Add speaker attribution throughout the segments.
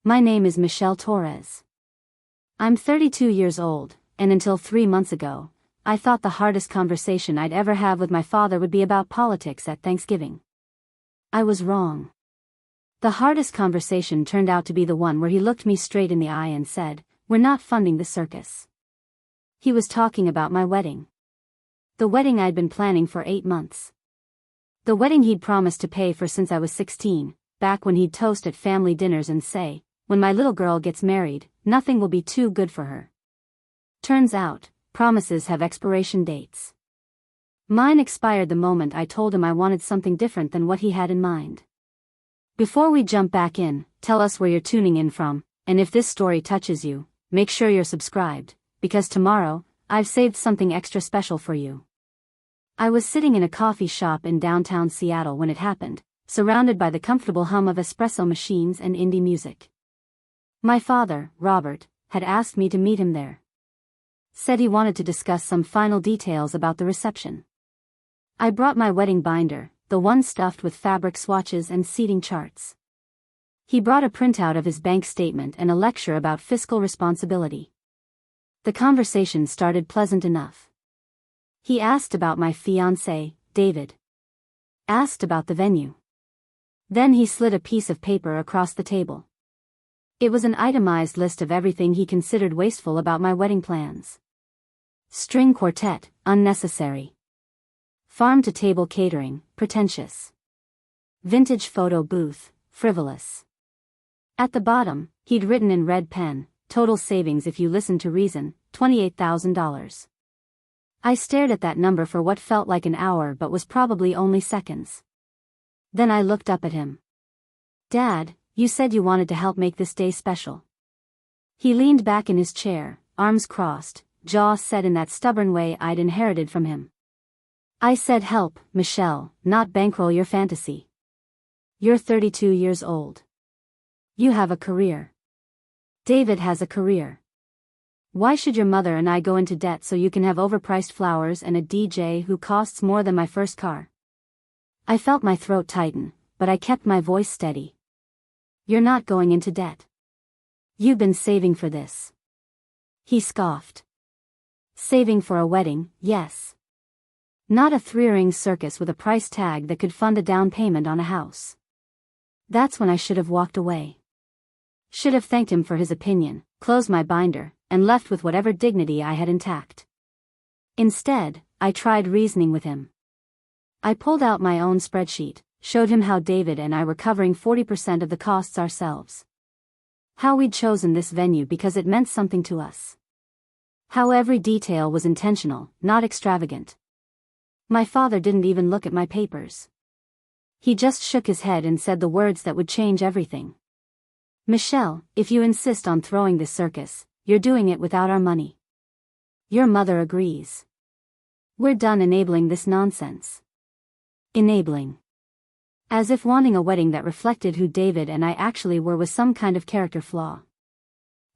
Speaker 1: My name is Michelle Torres. I'm 32 years old, and until 3 months ago, I thought the hardest conversation I'd ever have with my father would be about politics at Thanksgiving. I was wrong. The hardest conversation turned out to be the one where he looked me straight in the eye and said, "We're not funding the circus." He was talking about my wedding. The wedding I'd been planning for 8 months. The wedding he'd promised to pay for since I was 16, back when he'd toast at family dinners and say, "When my little girl gets married, nothing will be too good for her." Turns out, promises have expiration dates. Mine expired the moment I told him I wanted something different than what he had in mind. Before we jump back in, tell us where you're tuning in from, and if this story touches you, make sure you're subscribed, because tomorrow, I've saved something extra special for you. I was sitting in a coffee shop in downtown Seattle when it happened, surrounded by the comfortable hum of espresso machines and indie music. My father, Robert, had asked me to meet him there. Said he wanted to discuss some final details about the reception. I brought my wedding binder, the one stuffed with fabric swatches and seating charts. He brought a printout of his bank statement and a lecture about fiscal responsibility. The conversation started pleasant enough. He asked about my fiancé, David. Asked about the venue. Then he slid a piece of paper across the table. It was an itemized list of everything he considered wasteful about my wedding plans. String quartet, unnecessary. Farm-to-table catering, pretentious. Vintage photo booth, frivolous. At the bottom, he'd written in red pen, "Total savings if you listen to reason, $28,000. I stared at that number for what felt like an hour but was probably only seconds. Then I looked up at him. "Dad, you said you wanted to help make this day special." He leaned back in his chair, arms crossed, jaw set in that stubborn way I'd inherited from him. I said, "Help, Michelle, not bankroll your fantasy. You're 32 years old. You have a career. David has a career. Why should your mother and I go into debt so you can have overpriced flowers and a DJ who costs more than my first car?" I felt my throat tighten, but I kept my voice steady. "You're not going into debt. You've been saving for this." He scoffed. "Saving for a wedding, yes. Not a 3-ring circus with a price tag that could fund a down payment on a house." That's when I should have walked away. Should have thanked him for his opinion, closed my binder, and left with whatever dignity I had intact. Instead, I tried reasoning with him. I pulled out my own spreadsheet, showed him how David and I were covering 40% of the costs ourselves. How we'd chosen this venue because it meant something to us. How every detail was intentional, not extravagant. My father didn't even look at my papers. He just shook his head and said the words that would change everything. "Michelle, if you insist on throwing this circus, you're doing it without our money. Your mother agrees. We're done enabling this nonsense." Enabling. As if wanting a wedding that reflected who David and I actually were was some kind of character flaw.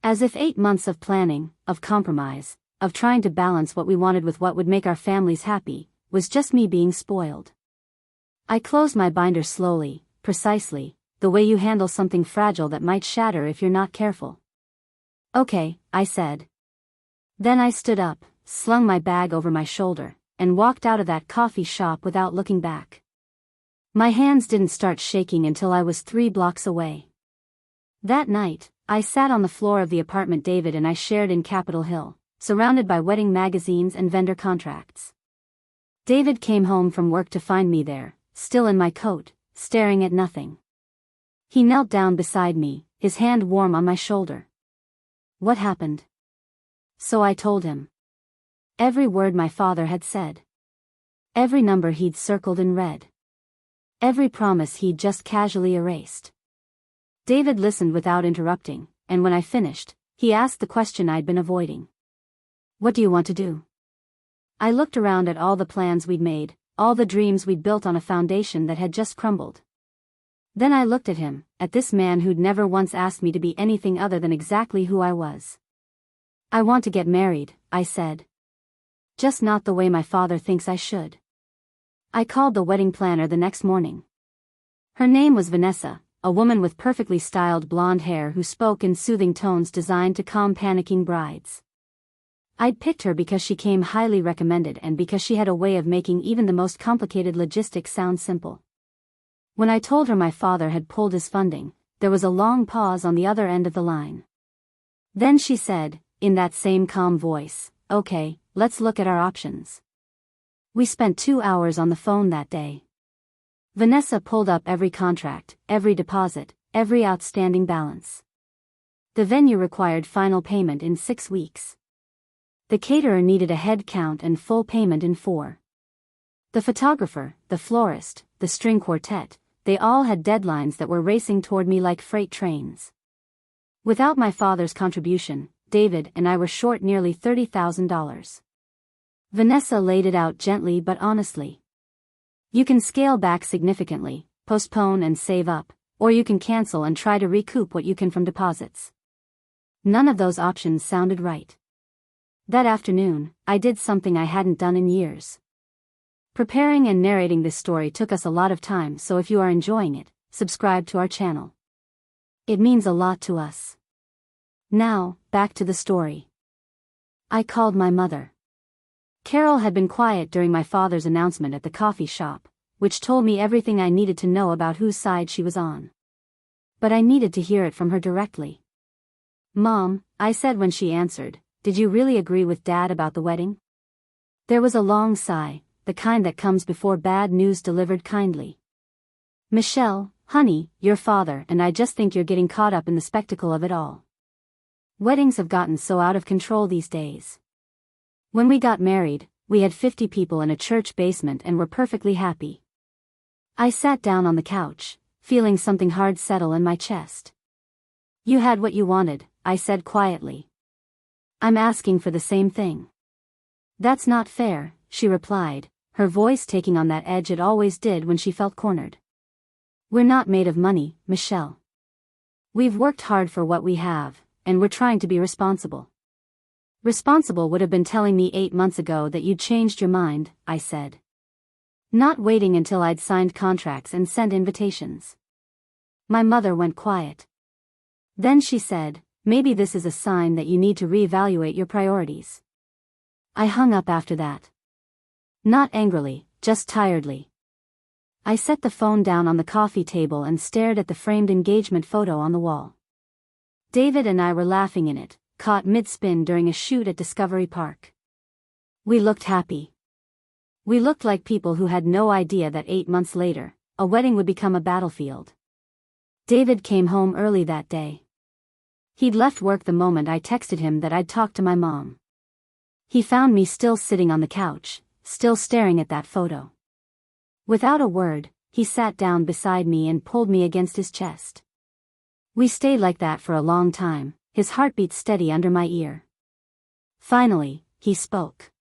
Speaker 1: As if 8 months of planning, of compromise, of trying to balance what we wanted with what would make our families happy, was just me being spoiled. I closed my binder slowly, precisely, the way you handle something fragile that might shatter if you're not careful. "Okay," I said. Then I stood up, slung my bag over my shoulder, and walked out of that coffee shop without looking back. My hands didn't start shaking until I was 3 blocks away. That night, I sat on the floor of the apartment David and I shared in Capitol Hill, surrounded by wedding magazines and vendor contracts. David came home from work to find me there, still in my coat, staring at nothing. He knelt down beside me, his hand warm on my shoulder. "What happened?" So I told him. Every word my father had said. Every number he'd circled in red. Every promise he'd just casually erased. David listened without interrupting, and when I finished, he asked the question I'd been avoiding. "What do you want to do?" I looked around at all the plans we'd made, all the dreams we'd built on a foundation that had just crumbled. Then I looked at him, at this man who'd never once asked me to be anything other than exactly who I was. "I want to get married," I said. Just not the way my father thinks I should. I called the wedding planner the next morning. Her name was Vanessa, a woman with perfectly styled blonde hair who spoke in soothing tones designed to calm panicking brides. I'd picked her because she came highly recommended and because she had a way of making even the most complicated logistics sound simple. When I told her my father had pulled his funding, there was a long pause on the other end of the line. Then she said, in that same calm voice, "Okay, let's look at our options." We spent 2 hours on the phone that day. Vanessa pulled up every contract, every deposit, every outstanding balance. The venue required final payment in 6 weeks. The caterer needed a head count and full payment in 4. The photographer, the florist, the string quartet, they all had deadlines that were racing toward me like freight trains. Without my father's contribution, David and I were short nearly $30,000. Vanessa laid it out gently but honestly. You can scale back significantly, postpone and save up, or you can cancel and try to recoup what you can from deposits. None of those options sounded right. That afternoon, I did something I hadn't done in years. Preparing and narrating this story took us a lot of time, so if you are enjoying it, subscribe to our channel. It means a lot to us. Now, back to the story. I called my mother. Carol had been quiet during my father's announcement at the coffee shop, which told me everything I needed to know about whose side she was on. But I needed to hear it from her directly. "Mom," I said when she answered, "did you really agree with Dad about the wedding?" There was a long sigh, the kind that comes before bad news delivered kindly. "Michelle, honey, your father and I just think you're getting caught up in the spectacle of it all. Weddings have gotten so out of control these days. When we got married, we had 50 people in a church basement and were perfectly happy." I sat down on the couch, feeling something hard settle in my chest. "You had what you wanted," I said quietly. "I'm asking for the same thing." "That's not fair," she replied, her voice taking on that edge it always did when she felt cornered. "We're not made of money, Michelle. We've worked hard for what we have, and we're trying to be responsible." "Responsible would have been telling me 8 months ago that you'd changed your mind," I said. "Not waiting until I'd signed contracts and sent invitations." My mother went quiet. Then she said, "Maybe this is a sign that you need to reevaluate your priorities." I hung up after that. Not angrily, just tiredly. I set the phone down on the coffee table and stared at the framed engagement photo on the wall. David and I were laughing in it, caught mid-spin during a shoot at Discovery Park. We looked happy. We looked like people who had no idea that 8 months later, a wedding would become a battlefield. David came home early that day. He'd left work the moment I texted him that I'd talked to my mom. He found me still sitting on the couch, still staring at that photo. Without a word, he sat down beside me and pulled me against his chest. We stayed like that for a long time, his heartbeat steady under my ear. Finally, he spoke.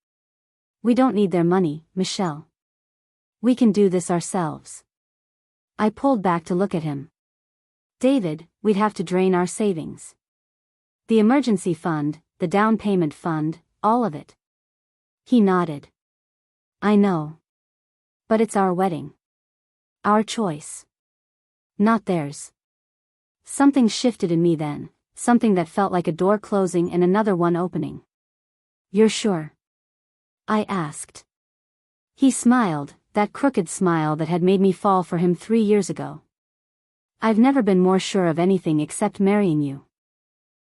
Speaker 1: "We don't need their money, Michelle. We can do this ourselves." I pulled back to look at him. "David, we'd have to drain our savings. The emergency fund, the down payment fund, all of it." He nodded. "I know. But it's our wedding. Our choice. Not theirs." Something shifted in me then, something that felt like a door closing and another one opening. "You're sure?" I asked. He smiled, that crooked smile that had made me fall for him 3 years ago. "I've never been more sure of anything except marrying you."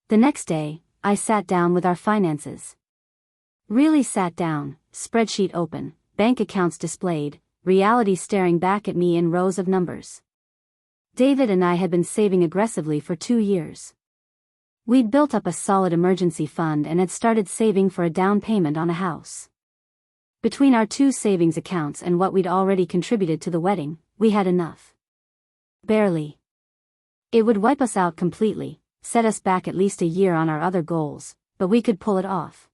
Speaker 1: The next day, I sat down with our finances. Really sat down, spreadsheet open, bank accounts displayed, reality staring back at me in rows of numbers. David and I had been saving aggressively for 2 years. We'd built up a solid emergency fund and had started saving for a down payment on a house. Between our 2 savings accounts and what we'd already contributed to the wedding, we had enough. Barely. It would wipe us out completely, set us back at least a year on our other goals, but we could pull it off.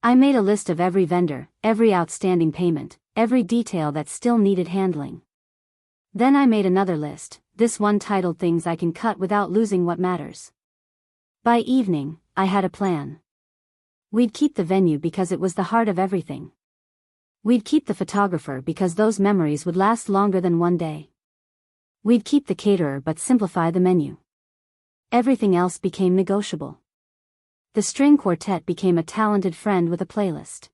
Speaker 1: I made a list of every vendor, every outstanding payment, every detail that still needed handling. Then I made another list, this one titled "Things I Can Cut Without Losing What Matters." By evening, I had a plan. We'd keep the venue because it was the heart of everything. We'd keep the photographer because those memories would last longer than one day. We'd keep the caterer but simplify the menu. Everything else became negotiable. The string quartet became a talented friend with a playlist.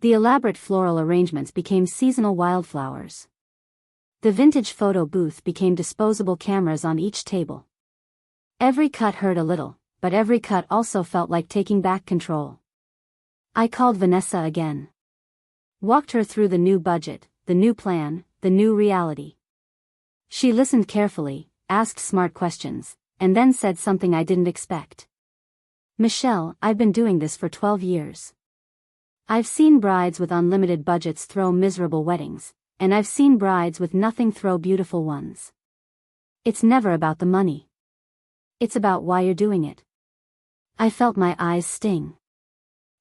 Speaker 1: The elaborate floral arrangements became seasonal wildflowers. The vintage photo booth became disposable cameras on each table. Every cut hurt a little, but every cut also felt like taking back control. I called Vanessa again. Walked her through the new budget, the new plan, the new reality. She listened carefully, asked smart questions, and then said something I didn't expect. Michelle, I've been doing this for 12 years. I've seen brides with unlimited budgets throw miserable weddings, and I've seen brides with nothing throw beautiful ones. It's never about the money. It's about why you're doing it. I felt my eyes sting.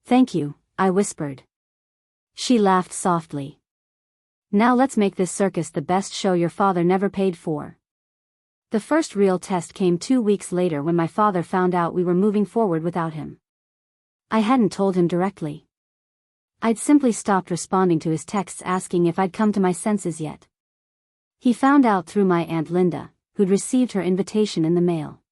Speaker 1: Thank you, I whispered. She laughed softly. Now let's make this circus the best show your father never paid for. The first real test came 2 weeks later when my father found out we were moving forward without him. I hadn't told him directly. I'd simply stopped responding to his texts asking if I'd come to my senses yet. He found out through my Aunt Linda, who'd received her invitation in the mail.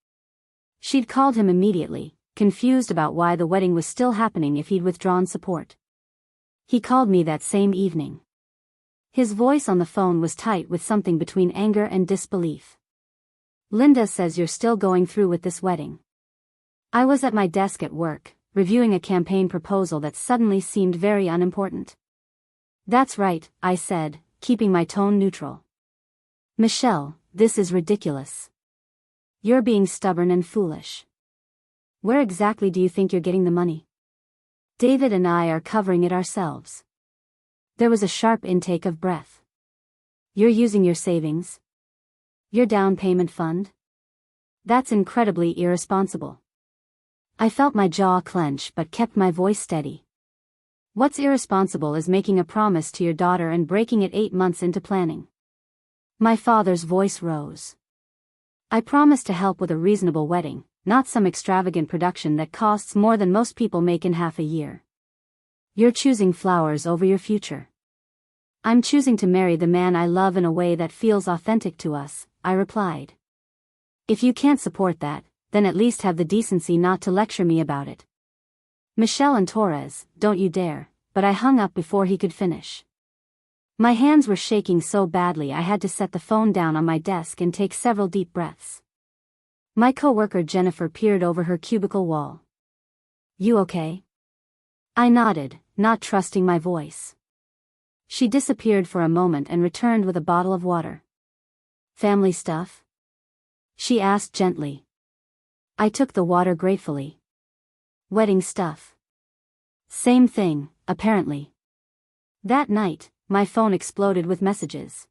Speaker 1: She'd called him immediately, confused about why the wedding was still happening if he'd withdrawn support. He called me that same evening. His voice on the phone was tight with something between anger and disbelief. Linda says you're still going through with this wedding. I was at my desk at work, reviewing a campaign proposal that suddenly seemed very unimportant. That's right, I said, keeping my tone neutral. Michelle, this is ridiculous. You're being stubborn and foolish. Where exactly do you think you're getting the money? David and I are covering it ourselves. There was a sharp intake of breath. You're using your savings? Your down payment fund? That's incredibly irresponsible. I felt my jaw clench but kept my voice steady. What's irresponsible is making a promise to your daughter and breaking it 8 months into planning. My father's voice rose. I promised to help with a reasonable wedding, not some extravagant production that costs more than most people make in half a year. You're choosing flowers over your future. I'm choosing to marry the man I love in a way that feels authentic to us, I replied. If you can't support that, then at least have the decency not to lecture me about it. Michelle Torres, don't you dare, but I hung up before he could finish. My hands were shaking so badly I had to set the phone down on my desk and take several deep breaths. My coworker Jennifer peered over her cubicle wall. You okay? I nodded, not trusting my voice. She disappeared for a moment and returned with a bottle of water. Family stuff? She asked gently. I took the water gratefully. Wedding stuff. Same thing, apparently. That night, my phone exploded with messages.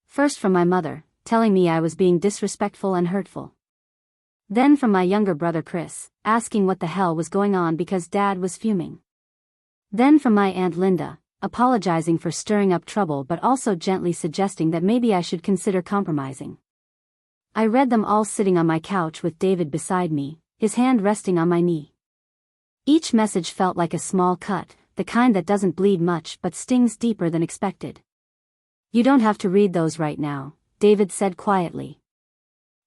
Speaker 1: First from my mother, telling me I was being disrespectful and hurtful. Then from my younger brother Chris, asking what the hell was going on because Dad was fuming. Then from my Aunt Linda, apologizing for stirring up trouble but also gently suggesting that maybe I should consider compromising. I read them all sitting on my couch with David beside me, his hand resting on my knee. Each message felt like a small cut, the kind that doesn't bleed much but stings deeper than expected. You don't have to read those right now, David said quietly.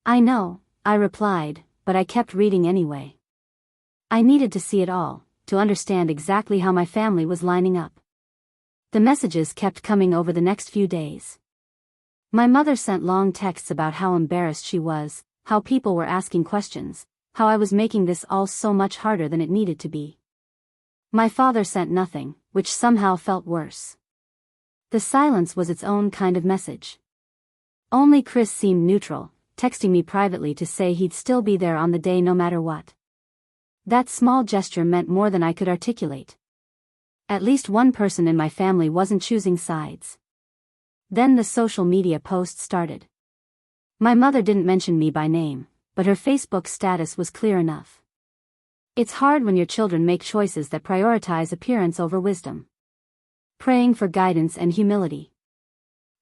Speaker 1: I know, I replied, but I kept reading anyway. I needed to see it all, to understand exactly how my family was lining up. The messages kept coming over the next few days. My mother sent long texts about how embarrassed she was, how people were asking questions, how I was making this all so much harder than it needed to be. My father sent nothing, which somehow felt worse. The silence was its own kind of message. Only Chris seemed neutral, texting me privately to say he'd still be there on the day no matter what. That small gesture meant more than I could articulate. At least one person in my family wasn't choosing sides. Then the social media posts started. My mother didn't mention me by name, but her Facebook status was clear enough. It's hard when your children make choices that prioritize appearance over wisdom. Praying for guidance and humility.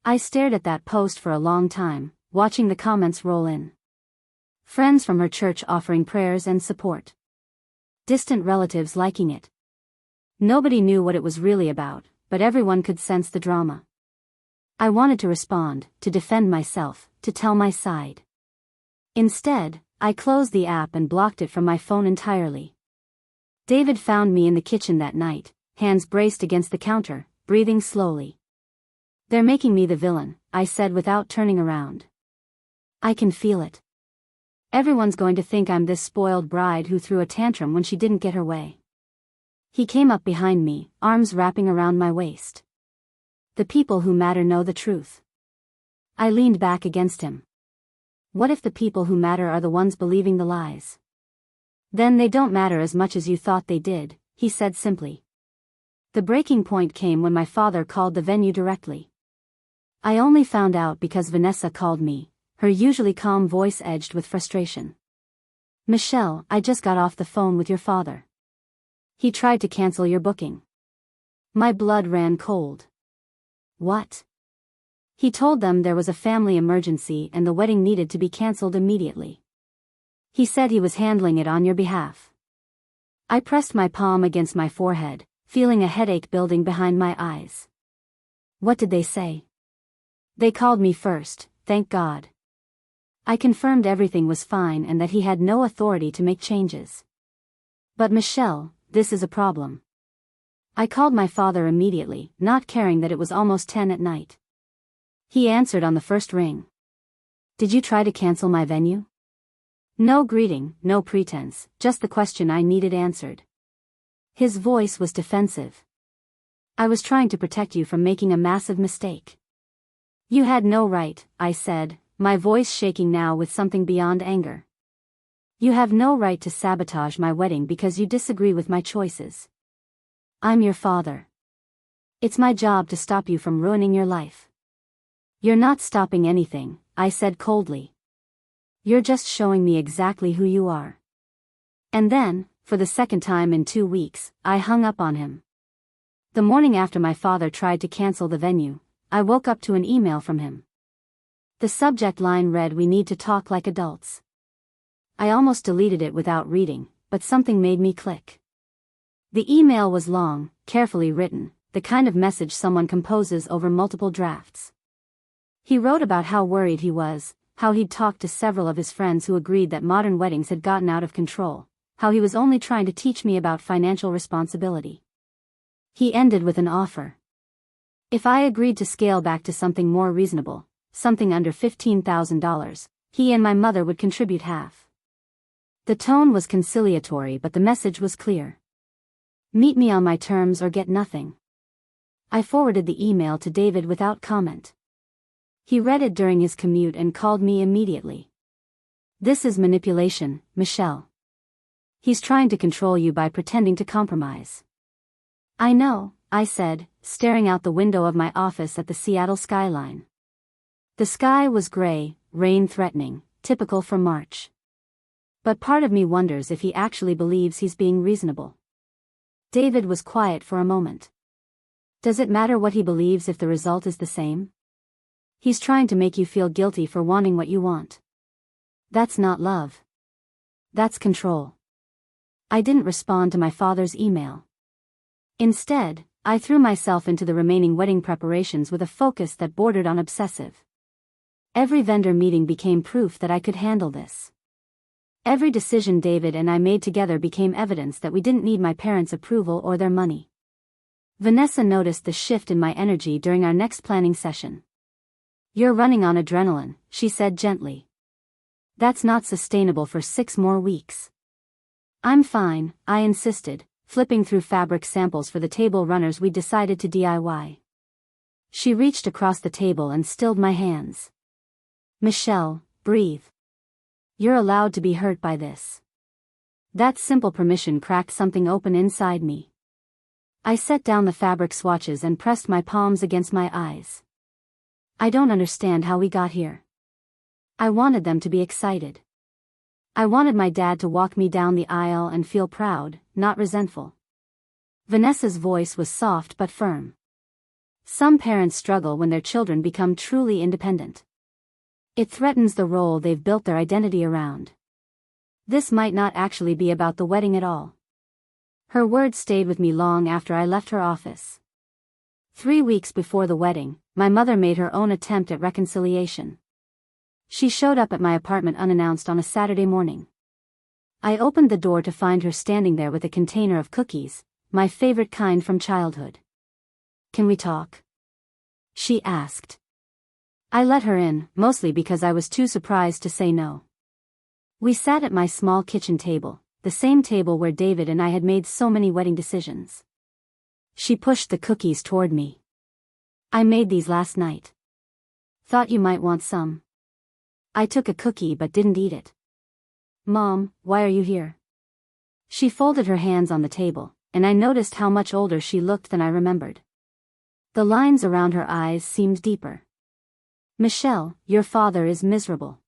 Speaker 1: I stared at that post for a long time, watching the comments roll in. Friends from her church offering prayers and support. Distant relatives liking it. Nobody knew what it was really about, but everyone could sense the drama. I wanted to respond, to defend myself, to tell my side. Instead, I closed the app and blocked it from my phone entirely. David found me in the kitchen that night, hands braced against the counter, breathing slowly. "They're making me the villain," I said without turning around. "I can feel it. Everyone's going to think I'm this spoiled bride who threw a tantrum when she didn't get her way." He came up behind me, arms wrapping around my waist. "The people who matter know the truth." I leaned back against him. "What if the people who matter are the ones believing the lies?" "Then they don't matter as much as you thought they did," he said simply. The breaking point came when my father called the venue directly. I only found out because Vanessa called me, her usually calm voice edged with frustration. "Michelle, I just got off the phone with your father. He tried to cancel your booking." My blood ran cold. "What?" "He told them there was a family emergency and the wedding needed to be canceled immediately. He said he was handling it on your behalf." I pressed my palm against my forehead, feeling a headache building behind my eyes. "What did they say?" "They called me first, thank God." I confirmed everything was fine and that he had no authority to make changes. "But Michelle, this is a problem." I called my father immediately, not caring that it was almost 10 at night. He answered on the first ring. "Did you try to cancel my venue?" No greeting, no pretense, just the question I needed answered. His voice was defensive. "I was trying to protect you from making a massive mistake." "You had no right," I said, my voice shaking now with something beyond anger. "You have no right to sabotage my wedding because you disagree with my choices. I'm your father. It's my job to stop you from ruining your life." "You're not stopping anything," I said coldly. "You're just showing me exactly who you are." And then, for the second time in 2 weeks, I hung up on him. The morning after my father tried to cancel the venue, I woke up to an email from him. The subject line read, "We need to talk like adults." I almost deleted it without reading, but something made me click. The email was long, carefully written, the kind of message someone composes over multiple drafts. He wrote about how worried he was, how he'd talked to several of his friends who agreed that modern weddings had gotten out of control, how he was only trying to teach me about financial responsibility. He ended with an offer. If I agreed to scale back to something more reasonable, something under $15,000, he and my mother would contribute half. The tone was conciliatory but the message was clear. Meet me on my terms or get nothing. I forwarded the email to David without comment. He read it during his commute and called me immediately. "This is manipulation, Michelle. He's trying to control you by pretending to compromise." "I know," I said, staring out the window of my office at the Seattle skyline. The sky was gray, rain threatening, typical for March. But part of me wonders if he actually believes he's being reasonable. David was quiet for a moment. "Does it matter what he believes if the result is the same? He's trying to make you feel guilty for wanting what you want. That's not love. That's control." I didn't respond to my father's email. Instead, I threw myself into the remaining wedding preparations with a focus that bordered on obsessive. Every vendor meeting became proof that I could handle this. Every decision David and I made together became evidence that we didn't need my parents' approval or their money. Vanessa noticed the shift in my energy during our next planning session. "You're running on adrenaline," she said gently. "That's not sustainable for 6 more weeks." "I'm fine," I insisted, flipping through fabric samples for the table runners we decided to DIY. She reached across the table and stilled my hands. "Michelle, breathe. You're allowed to be hurt by this." That simple permission cracked something open inside me. I set down the fabric swatches and pressed my palms against my eyes. "I don't understand how we got here." I wanted them to be excited. I wanted my dad to walk me down the aisle and feel proud, not resentful. Vanessa's voice was soft but firm. "Some parents struggle when their children become truly independent. It threatens the role they've built their identity around. This might not actually be about the wedding at all." Her words stayed with me long after I left her office. 3 weeks before the wedding, my mother made her own attempt at reconciliation. She showed up at my apartment unannounced on a Saturday morning. I opened the door to find her standing there with a container of cookies, my favorite kind from childhood. "Can we talk?" she asked. I let her in, mostly because I was too surprised to say no. We sat at my small kitchen table, the same table where David and I had made so many wedding decisions. She pushed the cookies toward me. "I made these last night. Thought you might want some." I took a cookie but didn't eat it. "Mom, why are you here?" She folded her hands on the table, and I noticed how much older she looked than I remembered. The lines around her eyes seemed deeper. "Michelle, your father is miserable.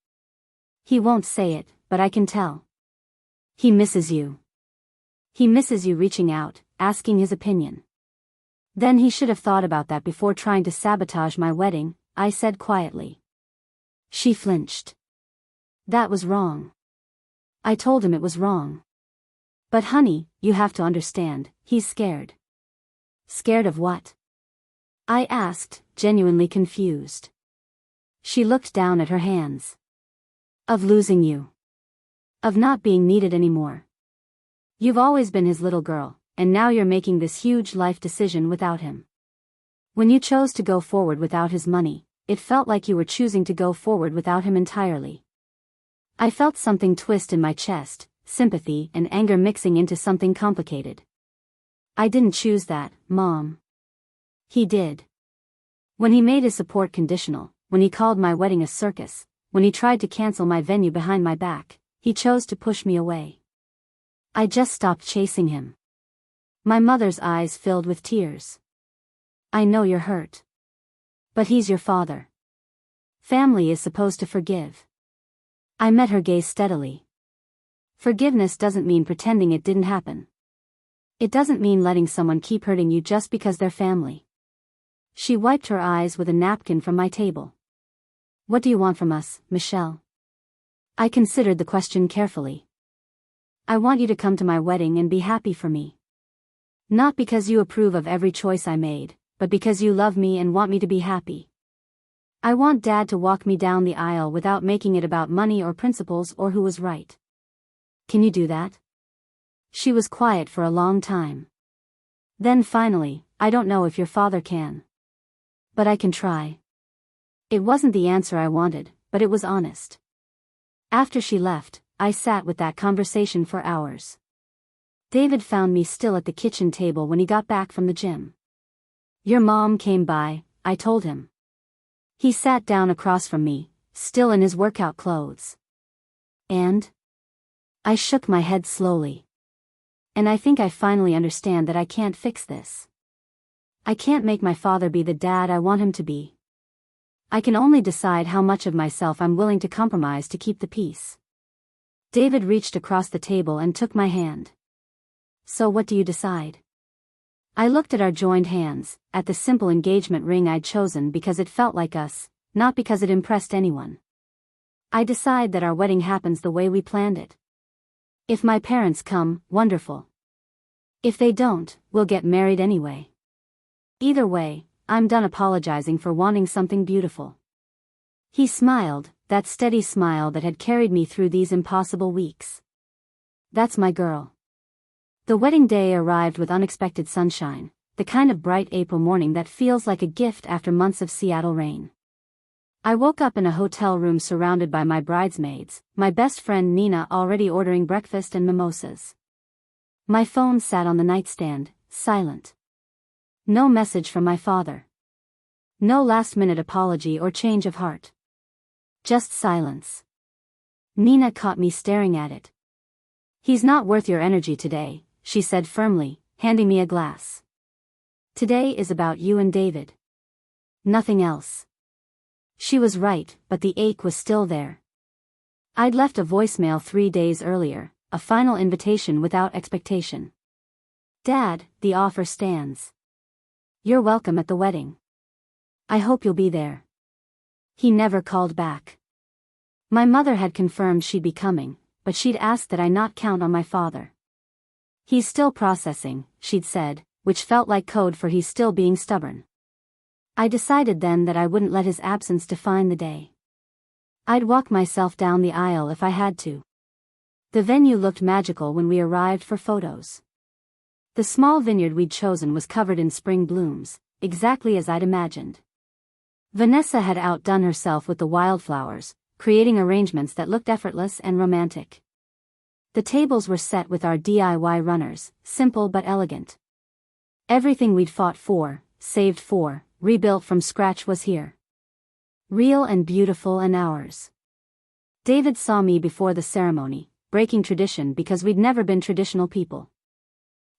Speaker 1: He won't say it, but I can tell. He misses you. He misses you reaching out, asking his opinion." "Then he should have thought about that before trying to sabotage my wedding," I said quietly. She flinched. "That was wrong." I told him it was wrong. "But honey, you have to understand, he's scared." "Scared of what?" I asked, genuinely confused. She looked down at her hands. "Of losing you. Of not being needed anymore. You've always been his little girl, and now you're making this huge life decision without him. When you chose to go forward without his money, it felt like you were choosing to go forward without him entirely." I felt something twist in my chest, sympathy and anger mixing into something complicated. "I didn't choose that, Mom. He did. When he made his support conditional, when he called my wedding a circus, when he tried to cancel my venue behind my back, he chose to push me away. I just stopped chasing him." My mother's eyes filled with tears. "I know you're hurt. But he's your father. Family is supposed to forgive." I met her gaze steadily. Forgiveness doesn't mean pretending it didn't happen. It doesn't mean letting someone keep hurting you just because they're family. She wiped her eyes with a napkin from my table. "What do you want from us, Michelle?" I considered the question carefully. "I want you to come to my wedding and be happy for me. Not because you approve of every choice I made, but because you love me and want me to be happy. I want Dad to walk me down the aisle without making it about money or principles or who was right. Can you do that?" She was quiet for a long time. Then finally, "I don't know if your father can. But I can try." It wasn't the answer I wanted, but it was honest. After she left, I sat with that conversation for hours. David found me still at the kitchen table when he got back from the gym. "Your mom came by," I told him. He sat down across from me, still in his workout clothes. "And?" I shook my head slowly. "And I think I finally understand that I can't fix this. I can't make my father be the dad I want him to be. I can only decide how much of myself I'm willing to compromise to keep the peace." David reached across the table and took my hand. "So what do you decide?" I looked at our joined hands, at the simple engagement ring I'd chosen because it felt like us, not because it impressed anyone. "I decide that our wedding happens the way we planned it. If my parents come, wonderful. If they don't, we'll get married anyway. Either way, I'm done apologizing for wanting something beautiful." He smiled, that steady smile that had carried me through these impossible weeks. "That's my girl." The wedding day arrived with unexpected sunshine, the kind of bright April morning that feels like a gift after months of Seattle rain. I woke up in a hotel room surrounded by my bridesmaids, my best friend Nina already ordering breakfast and mimosas. My phone sat on the nightstand, silent. No message from my father. No last-minute apology or change of heart. Just silence. Nina caught me staring at it. "He's not worth your energy today," she said firmly, handing me a glass. "Today is about you and David. Nothing else." She was right, but the ache was still there. I'd left a voicemail 3 days earlier, a final invitation without expectation. "Dad, the offer stands. You're welcome at the wedding. I hope you'll be there." He never called back. My mother had confirmed she'd be coming, but she'd asked that I not count on my father. "He's still processing," she'd said, which felt like code for he's still being stubborn. I decided then that I wouldn't let his absence define the day. I'd walk myself down the aisle if I had to. The venue looked magical when we arrived for photos. The small vineyard we'd chosen was covered in spring blooms, exactly as I'd imagined. Vanessa had outdone herself with the wildflowers, creating arrangements that looked effortless and romantic. The tables were set with our DIY runners, simple but elegant. Everything we'd fought for, saved for, rebuilt from scratch was here. Real and beautiful and ours. David saw me before the ceremony, breaking tradition because we'd never been traditional people.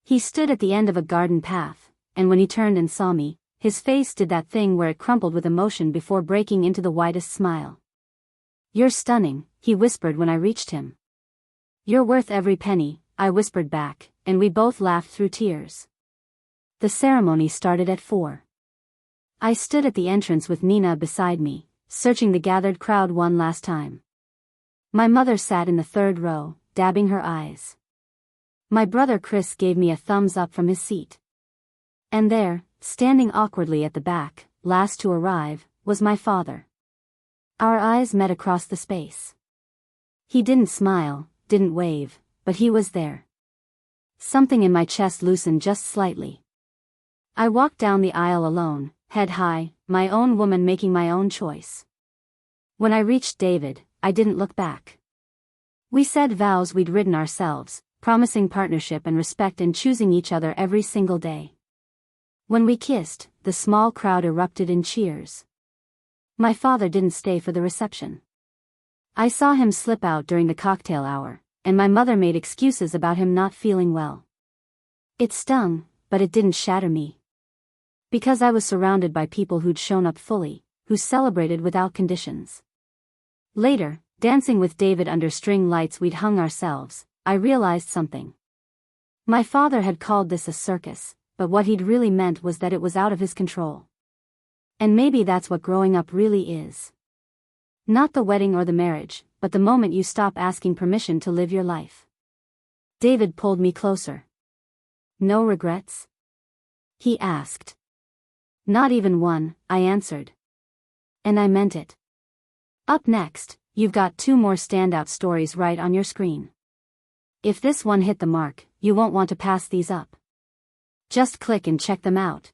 Speaker 1: He stood at the end of a garden path, and when he turned and saw me, his face did that thing where it crumpled with emotion before breaking into the widest smile. "You're stunning," he whispered when I reached him. "You're worth every penny," I whispered back, and we both laughed through tears. The ceremony started at 4. I stood at the entrance with Nina beside me, searching the gathered crowd one last time. My mother sat in the 3rd row, dabbing her eyes. My brother Chris gave me a thumbs up from his seat. And there, standing awkwardly at the back, last to arrive, was my father. Our eyes met across the space. He didn't smile, didn't wave, but he was there. Something in my chest loosened just slightly. I walked down the aisle alone, head high, my own woman making my own choice. When I reached David, I didn't look back. We said vows we'd written ourselves, promising partnership and respect and choosing each other every single day. When we kissed, the small crowd erupted in cheers. My father didn't stay for the reception. I saw him slip out during the cocktail hour, and my mother made excuses about him not feeling well. It stung, but it didn't shatter me. Because I was surrounded by people who'd shown up fully, who celebrated without conditions. Later, dancing with David under string lights we'd hung ourselves, I realized something. My father had called this a circus, but what he'd really meant was that it was out of his control. And maybe that's what growing up really is. Not the wedding or the marriage, but the moment you stop asking permission to live your life. David pulled me closer. "No regrets?" he asked. "Not even one," I answered. And I meant it. Up next, you've got 2 more standout stories right on your screen. If this one hit the mark, you won't want to pass these up. Just click and check them out.